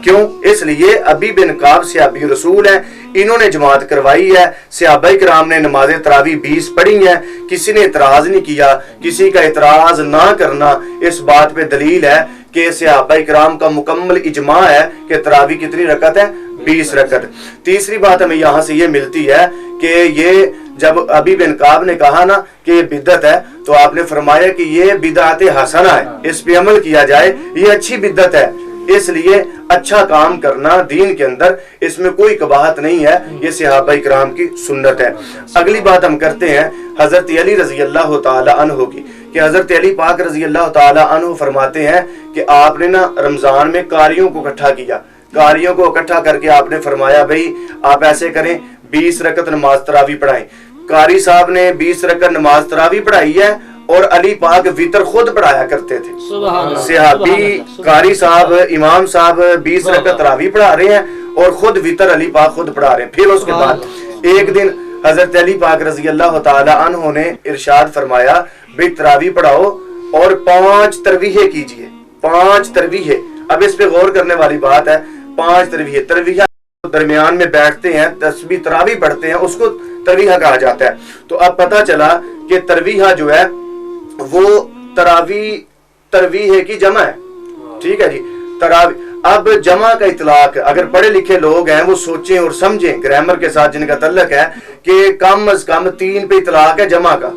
Speaker 4: کیوں؟ اس لیے ابی بن کعب صحابی رسول ہیں، انہوں نے جماعت کروائی ہے، صحابہ کرام نے نماز تراویح 20 پڑھی ہیں، کسی نے اعتراض نہیں کیا۔ کسی کا اعتراض نہ کرنا اس بات پہ دلیل ہے کہ صحابہ کرام کا مکمل اجماع ہے کہ تراویح کتنی رکعت ہے؟ 20 رکعت۔ تیسری بات ہمیں یہاں سے یہ ملتی ہے کہ یہ جب ابی بن کعب نے کہا نا کہ یہ بدعت ہے تو آپ نے فرمایا کہ یہ بدعت حسنہ ہے، اس پہ عمل کیا جائے، یہ اچھی بدعت ہے۔ اس لیے اچھا کام کرنا دین کے اندر اس میں کوئی قباحت نہیں ہے، یہ صحابہ کرام کی سنت ہے۔ اگلی بات ہم کرتے ہیں حضرت علی رضی اللہ تعالی عنہ کی، کہ حضرت علی پاک رضی اللہ تعالی عنہ فرماتے ہیں کہ آپ نے نا رمضان میں قاریوں کو اکٹھا کیا، قاریوں کو اکٹھا کر کے آپ نے فرمایا بھائی آپ ایسے کریں 20 رکعت نماز تراویح پڑھائیں۔ قاری صاحب نے 20 رکعت نماز تراویح پڑھائی ہے اور علی پاک وطر خود پڑھایا کرتے تھے۔ صحابی قاری صاحب امام صاحب 20 رکعت تراویح پڑھا رہے ہیں اور خود وطر علی پاک خود پڑھا رہے ہیں۔ پھر اس کے بعد ایک دن حضرت علی پاک رضی اللہ تعالی عنہ نے ارشاد فرمایا بھئی تراویح پڑھاؤ اور 5 ترویحیں کیجئے، 5 ترویحیں۔ اب اس پہ غور کرنے والی بات ہے، 5 ترویحیں، ترویحہ درمیان میں بیٹھتے ہیں تسبیح تراویح پڑھتے ہیں، اس کو ترویحہ کہا جاتا ہے۔ تو اب پتہ چلا کہ ترویحہ جو ہے وہ ترویح کی جمع ہے، ٹھیک ہے جی، تراویح۔ اب جمع کا اطلاق اگر پڑھے لکھے لوگ ہیں وہ سوچیں اور سمجھیں، گرامر کے ساتھ جن کا تعلق ہے، کہ کم از کم 3 پہ اطلاق ہے جمع کا۔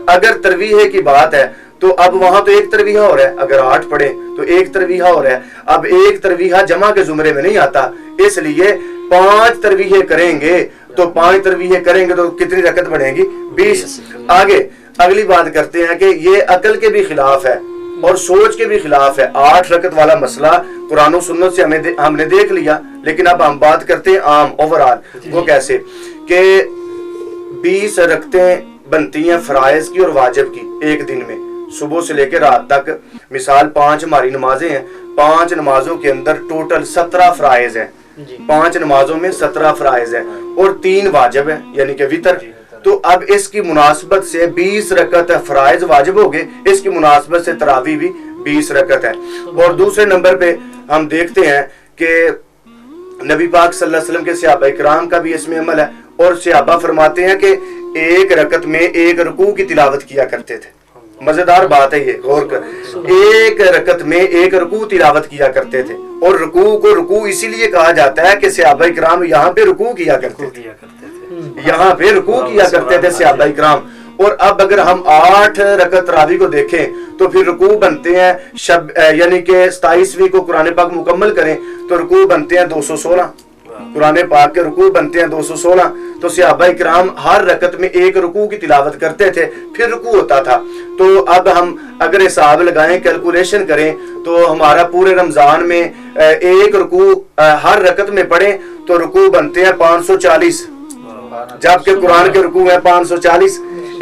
Speaker 4: اگر ترویح کی بات ہے تو اب وہاں تو ایک ترویحہ ہو رہا ہے، اگر 8 پڑھیں تو ایک ترویحہ ہو رہا ہے، اب ایک ترویحہ جمع کے زمرے میں نہیں آتا، اس لیے 5 ترویحیں کریں گے تو 5 ترویحیں کریں گے تو کتنی رکعت بڑھیں گی؟ 20۔ آگے اگلی بات کرتے ہیں کہ یہ عقل کے بھی خلاف ہے اور سوچ کے بھی خلاف ہے۔ 8 رکعت والا مسئلہ قرآن و سنت سے ہم نے دیکھ لیا، لیکن اب ہم بات کرتے ہیں عام اوورآل۔ وہ کیسے کہ 20 رکعتیں بنتی ہیں فرائض کی اور واجب کی ایک دن میں، صبح سے لے کے رات تک۔ مثال 5 ہماری نمازیں ہیں، 5 نمازوں کے اندر ٹوٹل 17 فرائض ہیں، 5 نمازوں میں 17 فرائض ہیں اور 3 واجب ہیں یعنی کہ وتر۔ تو اب اس کی مناسبت سے 20 رکعت فرائض واجب ہو گئے، اس کی مناسبت سے تراویح بھی 20 رکعت ہے۔ اور دوسرے نمبر پہ ہم دیکھتے ہیں کہ نبی پاک صلی اللہ علیہ وسلم کے صحابہ کرام کا بھی اس میں عمل ہے، اور صحابہ فرماتے ہیں کہ 1 رکعت میں 1 رکوع کی تلاوت کیا کرتے تھے۔ مزیدار بات ہے یہ، غور کر، 1 رکعت میں 1 رکوع تلاوت کیا کرتے تھے، اور رکوع کو رکوع اسی لیے کہا جاتا ہے کہ صحابہ کرام یہاں پہ رکوع کیا کرتے تھے، یہاں پہ رکوع کیا کرتے تھے صحابہ کرام۔ اور اب اگر ہم 8 رکعت تراویح کو دیکھیں تو پھر رکوع بنتے ہیں یعنی کہ 27ویں کو قرآن پاک مکمل کریں تو رکوع بنتے ہیں 216، قرآن پاک کے رکوع بنتے ہیں 216۔ تو صحابہ کرام ہر رکعت میں 1 رکوع کی تلاوت کرتے تھے، پھر رکوع ہوتا تھا۔ تو اب ہم اگر حساب لگائیں، کیلکولیشن کریں تو ہمارا پورے رمضان میں 1 رکوع ہر رکعت میں پڑھیں تو رکوع بنتے ہیں 540، جبکہ قرآن کے رکوع ہیں 540۔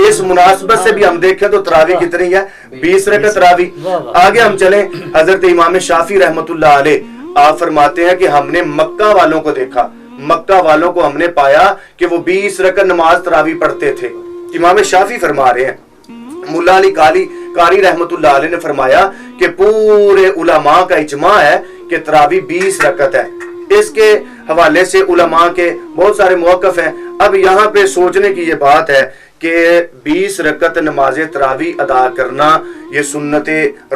Speaker 4: اس مناسبت سے بھی ہم دیکھیں تو تراویح کتنی ہے؟ 20 رکعت تراویح۔ آگے ہم چلیں، حضرت امام شافعی رحمۃ اللہ علیہ آپ فرماتے ہیں کہ ہم نے مکہ والوں کو دیکھا، مکہ والوں کو ہم نے پایا کہ وہ 20 رکعت نماز تراویح پڑھتے تھے۔ امام شافعی فرما رہے ہیں، مولا علی قاری رحمۃ اللہ علیہ نے فرمایا کہ پورے علماء کا اجماع ہے کہ تراویح 20 رکعت ہے۔ اس کے حوالے سے علماء کے بہت سارے موقف ہیں۔ اب یہاں پہ سوچنے کی یہ بات ہے کہ 20 رکعت نماز تراویح ادا کرنا یہ سنت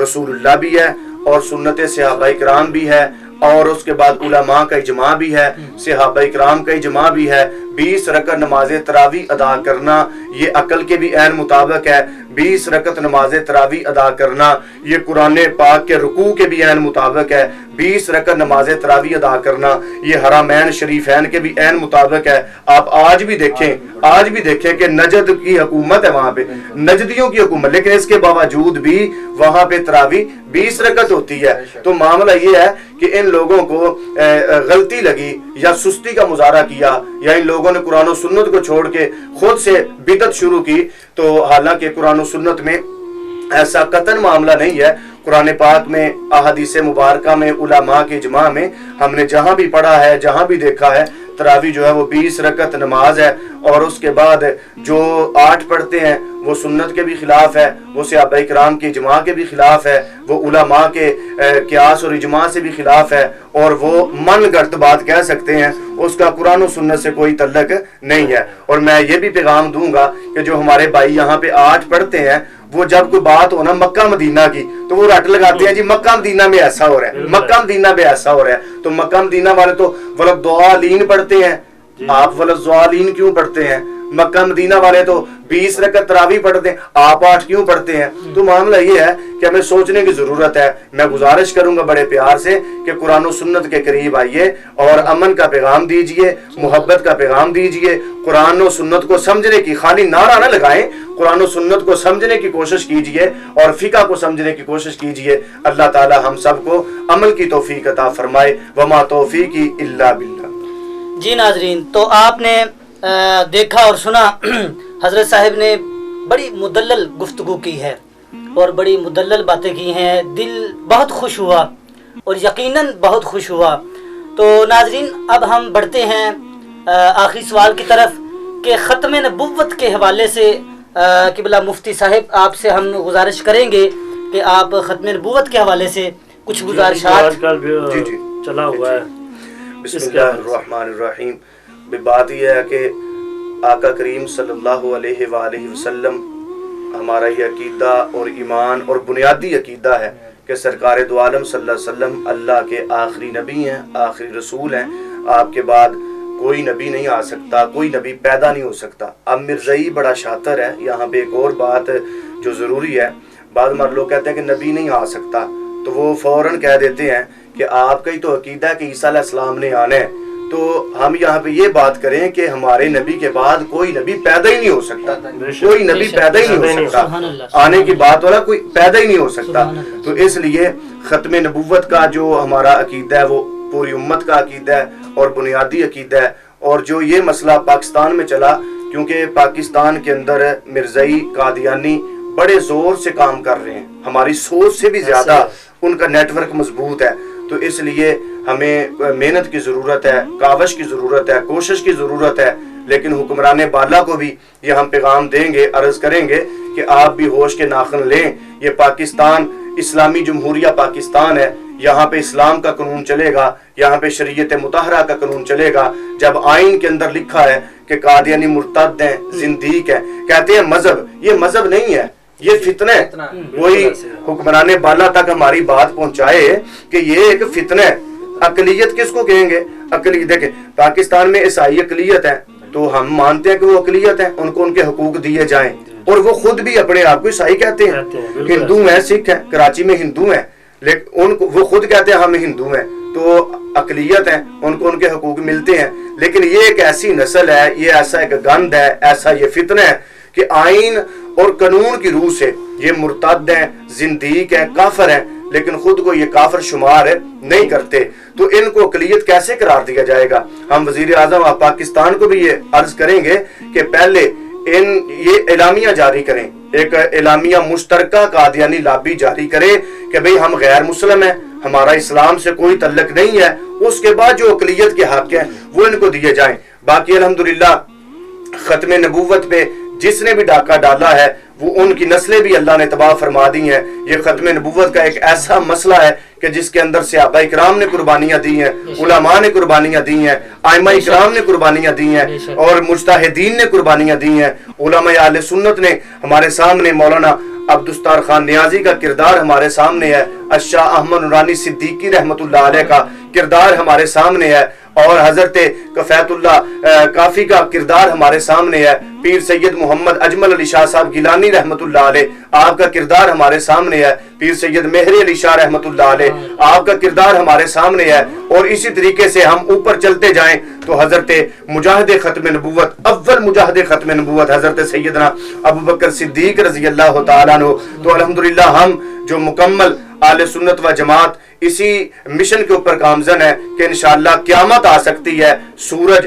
Speaker 4: رسول اللہ بھی ہے اور سنت صحابہ کرام بھی ہے، اور اس کے بعد علماء کا اجماع بھی ہے، صحابہ کرام کا اجماع بھی ہے۔ 20 رکعت نماز تراویح ادا کرنا یہ عقل کے بھی عین مطابق ہے، 20 رکعت نماز تراویح ادا کرنا یہ قرآن پاک کے رکوع کے بھی عین مطابق ہے، 20 رکعت نماز تراویح ادا کرنا یہ حرمین شریفین کے بھی عین مطابق ہے۔ آپ آج بھی دیکھیں کہ نجد کی حکومت ہے، وہاں پہ نجدیوں کی حکومت، لیکن اس کے باوجود بھی وہاں پہ تراویح 20 رکعت ہوتی ہے۔ تو معاملہ یہ ہے کہ ان لوگوں کو غلطی لگی یا سستی کا مظاہرہ کیا، یا ان لوگوں نے قرآن و سنت کو چھوڑ کے خود سے بدعت شروع کی، تو حالانکہ قرآن و سنت میں ایسا قطعاً معاملہ نہیں ہے۔ قرآن پاک میں احادیث مبارکہ میں علماء کے اجماع میں ہم نے جہاں بھی پڑھا ہے، جہاں بھی دیکھا ہے، تراوی جو ہے وہ 20 رکعت نماز ہے، اور اس کے بعد جو 8 پڑھتے ہیں وہ سنت کے بھی خلاف ہے، وہ صحابہ کرام کی اجماع کے بھی خلاف ہے، وہ علماء کے قیاس اور اجماع سے بھی خلاف ہے، اور وہ من گھڑت بات کہہ سکتے ہیں، اس کا قرآن و سنت سے کوئی تعلق نہیں ہے۔ اور میں یہ بھی پیغام دوں گا کہ جو ہمارے بھائی یہاں پہ 8 پڑھتے ہیں، وہ جب کوئی بات ہو نا مکہ مدینہ کی تو وہ رٹ لگاتے ہیں جی مکہ مدینہ میں ایسا ہو رہا ہے، مکہ مدینہ میں ایسا ہو رہا ہے، تو مکہ مدینہ والے تو ولضالین پڑھتے ہیں، آپ ولضالین کیوں پڑھتے ہیں؟ مکہ مدینہ والے تو 20 رکعت تراویح پڑھتے ہیں، آپ 8 کیوں پڑھتے ہیں؟ تو معاملہ یہ ہے کہ ہمیں سوچنے کی ضرورت ہے۔ میں گزارش کروں گا بڑے پیار سے کہ قرآن و سنت کے قریب آئیے اور امن کا پیغام دیجئے، محبت کا پیغام دیجئے، قرآن و سنت کو سمجھنے کی، خالی نعرہ نہ لگائیں، قرآن و سنت کو سمجھنے کی کوشش کیجئے اور فقہ کو سمجھنے کی کوشش کیجئے۔ اللہ تعالی ہم سب کو عمل کی توفیق عطا فرمائے، وما توفیقی الا باللہ۔
Speaker 2: جی ناظرین، تو آپ نے دیکھا اور سنا، حضرت صاحب نے بڑی مدلل گفتگو کی ہے اور بڑی مدلل باتیں کی ہیں، دل بہت خوش ہوا اور یقیناً بہت خوش ہوا۔ تو ناظرین اب ہم بڑھتے ہیں آخری سوال کی طرف کہ ختم نبوت کے حوالے سے قبلہ مفتی صاحب آپ سے ہم گزارش کریں گے کہ آپ ختم نبوت کے حوالے سے کچھ گزارشات
Speaker 1: چلا ہوا ہے۔
Speaker 4: بسم اللہ الرحمن الرحیم۔ بات یہ ہے کہ آقا کریم صلی اللہ علیہ وآلہ وسلم، ہمارا یہ عقیدہ اور ایمان اور بنیادی عقیدہ ہے کہ سرکار دو عالم صلی اللہ علیہ وسلم اللہ کے آخری نبی ہیں، آخری رسول ہیں، آپ کے بعد کوئی نبی نہیں آ سکتا، کوئی نبی پیدا نہیں ہو سکتا۔ اب مرزائی بڑا شاطر ہے، یہاں پہ ایک اور بات جو ضروری ہے، بعض لوگ کہتے ہیں کہ نبی نہیں آ سکتا تو وہ فوراً کہہ دیتے ہیں کہ آپ کا ہی تو عقیدہ ہے کہ عیسیٰ علیہ السلام نے آنا ہے، تو ہم یہاں پہ یہ بات کریں کہ ہمارے نبی کے بعد کوئی نبی پیدا ہی نہیں ہو سکتا، کوئی نبی پیدا ہی نہیں ہو سکتا، آنے کی بات والا کوئی پیدا ہی نہیں ہو سکتا۔ تو اس لیے ختم نبوت کا جو ہمارا عقیدہ ہے وہ پوری امت کا عقیدہ ہے اور بنیادی عقیدہ ہے۔ اور جو یہ مسئلہ پاکستان میں چلا، کیونکہ پاکستان کے اندر مرزائی قادیانی بڑے زور سے کام کر رہے ہیں، ہماری سوچ سے بھی زیادہ ان کا نیٹ ورک مضبوط ہے، تو اس لیے ہمیں محنت کی ضرورت ہے، کاوش کی ضرورت ہے، کوشش کی ضرورت ہے۔ لیکن حکمران بالا کو بھی یہ ہم پیغام دیں گے، عرض کریں گے کہ آپ بھی ہوش کے ناخن لیں۔ یہ پاکستان اسلامی جمہوریہ پاکستان ہے، یہاں پہ اسلام کا قانون چلے گا، یہاں پہ شریعت مطہرہ کا قانون چلے گا۔ جب آئین کے اندر لکھا ہے کہ قادیانی مرتد ہیں، زندیق ہیں، کہتے ہیں مذہب، یہ مذہب نہیں ہے، یہ فتنہ ہے۔ وہی حکمران بالا تک ہماری بات پہنچائے کہ یہ ایک فتنہ ہے۔ اقلیت کس کو کہیں گے؟ اقلیت، دیکھیں پاکستان میں عیسائی اقلیت ہے تو ہم مانتے ہیں کہ وہ اقلیت ہیں، ان کو ان کے حقوق دیے جائیں، اور وہ خود بھی اپنے آپ کو عیسائی کہتے ہیں، ہندو ہیں، سکھ ہیں، کراچی میں ہندو ہیں، لیکن ان کو وہ خود کہتے ہیں ہم ہندو ہیں، تو اقلیت ہیں، ان کو ان کے حقوق ملتے ہیں۔ لیکن یہ ایک ایسی نسل ہے، یہ ایسا ایک گند ہے، ایسا یہ فتنہ ہے کہ آئین اور قانون کی روح سے یہ مرتد ہیں، زندیق ہیں، کافر ہیں، لیکن خود کو یہ کافر شمار نہیں کرتے، تو ان کو اقلیت کیسے قرار دیا جائے گا؟ ہم وزیر اعظم پاکستان کو بھی یہ عرض کریں گے کہ پہلے یہ اعلامیہ جاری کریں، ایک اعلامیہ مشترکہ قادیانی لابی جاری کرے کہ بھئی ہم غیر مسلم ہیں، ہمارا اسلام سے کوئی تعلق نہیں ہے، اس کے بعد جو اقلیت کے حق ہیں وہ ان کو دیے جائیں۔ باقی الحمدللہ ختم نبوت پہ جس نے بھی ڈاکہ ڈالا ہے وہ ان کی نسلیں بھی اللہ نے تباہ فرما دی ہیں۔ یہ ختم نبوت کا ایک ایسا مسئلہ ہے کہ جس کے اندر صحابہ اکرام نے قربانیاں دی ہیں، علماء نے قربانیاں دی ہیں، ائمہ اکرام نے قربانیاں دی ہیں، اور مجتہدین نے قربانیاں دی ہیں۔ علماء اہل سنت نے ہمارے سامنے، مولانا عبدالستار خان نیازی کا کردار ہمارے سامنے ہے، الشاہ احمد نورانی صدیقی رحمۃ اللہ علیہ کا کردار ہمارے سامنے ہے، اور حضرت کفایت اللہ کافی کا کردار ہمارے سامنے ہے، پیر سید محمد اجمل علی شاہ صاحب گیلانی رحمۃ اللہ علیہ آپ کا کردار ہمارے سامنے ہے، پیر سید مہری علی شاہ رحمۃ اللہ علیہ آپ کا کردار ہمارے سامنے ہے، اور اسی طریقے سے ہم اوپر چلتے جائیں تو حضرت مجاہد ختم نبوت، اول مجاہد ختم نبوت حضرت سیدنا ابوبکر صدیق رضی اللہ تعالیٰ عنہ، تو الحمدللہ ہم جو مکمل اہل سنت و جماعت اسی مشن کے اوپر گامزن ہے کہ انشاءاللہ قیامت آ سکتی ہے، سورج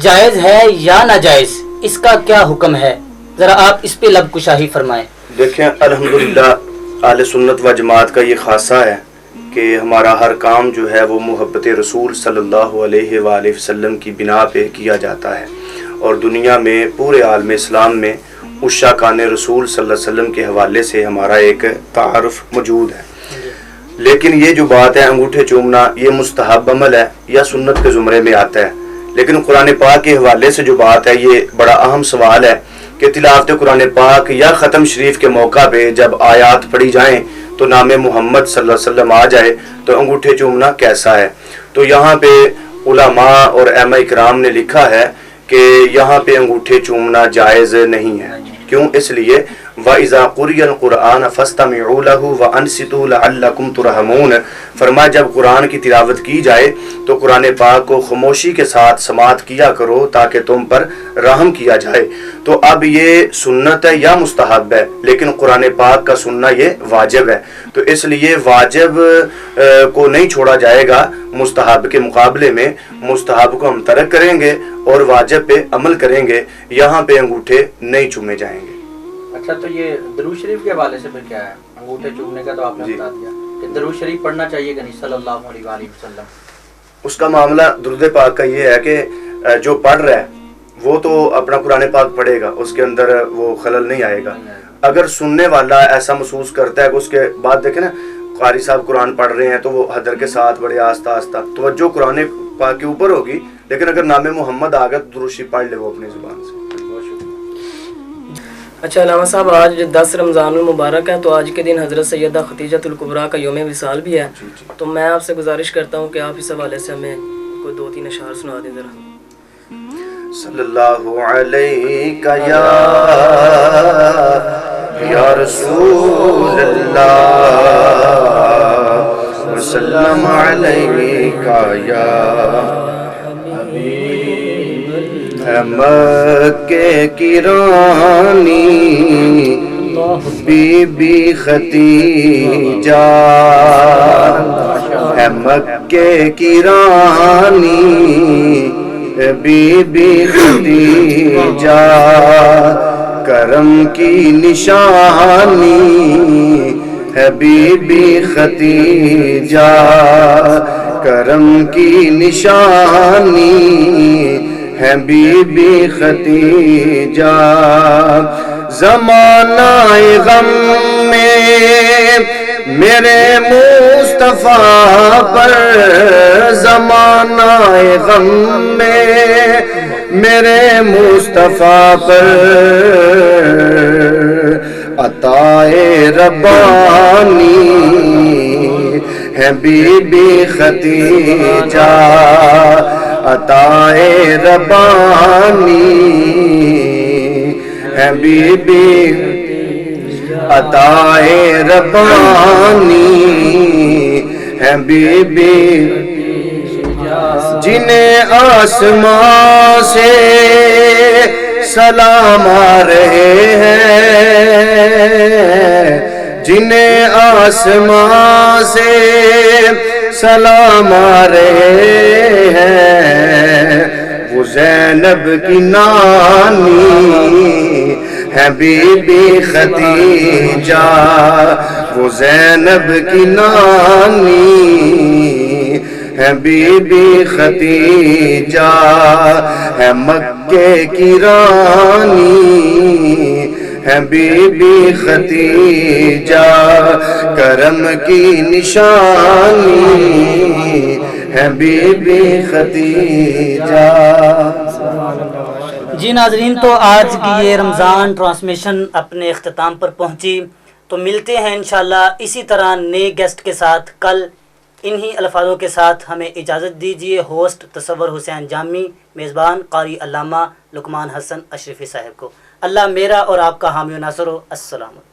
Speaker 2: جائز ہے یا ناجائز، اس کا کیا حکم ہے؟ ذرا آپ اس پہ لب کشاہی فرمائیں۔
Speaker 4: دیکھیں الحمدللہ اہل سنت و جماعت کا یہ خاصہ ہے کہ ہمارا ہر کام جو ہے وہ محبت رسول صلی اللہ علیہ وآلہ وسلم کی بنا پہ کیا جاتا ہے، اور دنیا میں پورے عالم اسلام میں عشاقان رسول صلی اللہ علیہ وسلم کے حوالے سے ہمارا ایک تعارف موجود ہے۔ لیکن یہ جو بات ہے انگوٹھے چومنا، یہ مستحب عمل ہے یا سنت کے زمرے میں آتا ہے؟ لیکن قرآن پاک کے حوالے سے جو بات ہے یہ بڑا اہم سوال ہے کہ تلاوت قرآن پاک یا ختم شریف کے موقع پہ جب آیات پڑھی جائیں تو نام محمد صلی اللہ علیہ وسلم آ جائے تو انگوٹھے چومنا کیسا ہے؟ تو یہاں پہ علماء اور ائمہ کرام نے لکھا ہے کہ یہاں پہ انگوٹھے چومنا جائز نہیں ہے۔ کیوں؟ اس لیے وَإِذَا قُرِئَ الْقُرْآنَ فَاسْتَمِعُوا لَهُ وَأَنصِتُوا لَعَلَّكُمْ تُرْحَمُونَ، فرمایا جب قرآن کی تلاوت کی جائے تو قرآن پاک کو خاموشی کے ساتھ سماعت کیا کرو تاکہ تم پر رحم کیا جائے۔ تو اب یہ سنت ہے یا مستحب ہے؟ لیکن قرآن پاک کا سننا یہ واجب ہے، تو اس لیے واجب کو نہیں چھوڑا جائے گا مستحب کے مقابلے میں، مستحب کو ہم ترک کریں گے اور واجب پہ عمل کریں گے، یہاں پہ انگوٹھے نہیں چومے جائیں گے۔
Speaker 5: اچھا، تو یہ درود شریف کے حوالے سے پھر کیا ہے؟ انگوٹھے چومنے کا تو آپ نے بتا دیا کہ درود شریف پڑھنا چاہیے کہ نہیں صلی اللہ علیہ وآلہ وسلم؟
Speaker 4: اس کا معاملہ درود پاک کا یہ ہے کہ جو پڑھ رہا ہے وہ تو اپنا قرآن پاک پڑھے گا، اس کے اندر وہ خلل نہیں آئے گا۔ اگر سننے والا ایسا محسوس کرتا ہے کہ اس کے بعد دیکھیں نا قاری صاحب قرآن پڑھ رہے ہیں تو وہ حدر کے ساتھ بڑے آہستہ آہستہ توجہ قرآن پاک کے اوپر ہوگی، لیکن اگر نام محمد آ گیا تو درود شریف پڑھ لے وہ اپنی زبان سے۔
Speaker 6: اچھا علامہ صاحب، آج 10 رمضان المبارک ہے، تو آج کے دن حضرت سیدہ خدیجۃ الکبریٰ کا یوم وصال بھی ہے، تو میں آپ سے گزارش کرتا ہوں کہ آپ اس حوالے سے ہمیں کوئی 2-3 اشعار سنا دیں ذرا۔
Speaker 4: صلی اللہ علیہ یا رسول اللہ وسلم علیہ یا مکے کی رانی بی بی ختیجہ، ہے مکے کی رانی بی بی ختیجہ، کرم کی نشانی ہے بی بی ختیجہ، کرم کی نشانی ہے بی بی ختیجہ، زمانہ غم میں میرے مصطفیٰ پر، زمانہ غم میں میرے مصطفیٰ پر، عطائے ربانی ہے بی بی ختیجہ، عطائے ربانی ہے بی بی، عطائے ربانی ہے بی بی، جنہیں آسمان سے سلام آ رہے ہیں، جنہیں آسمان سے سلام آ رہے ہیں، وہ زینب کی نانی ہے بی بی ختیجہ، وہ زینب کی نانی ہے بی بی ختیجہ، ہے مکے کی رانی ہے بی بی ختیجہ، کرم کی نشانی ہے بی بی ختیجہ۔
Speaker 2: جی ناظرین، تو آج کی یہ رمضان ٹرانسمیشن اپنے اختتام پر پہنچی، تو ملتے ہیں انشاءاللہ اسی طرح نئے گیسٹ کے ساتھ کل۔ انہی الفاظوں کے ساتھ ہمیں اجازت دیجیے، ہوسٹ تصور حسین جامی، میزبان قاری علامہ لقمان حسن اشرفی صاحب کو۔ اللہ میرا اور آپ کا حامی و ناصر ہو۔ السلام علیکم۔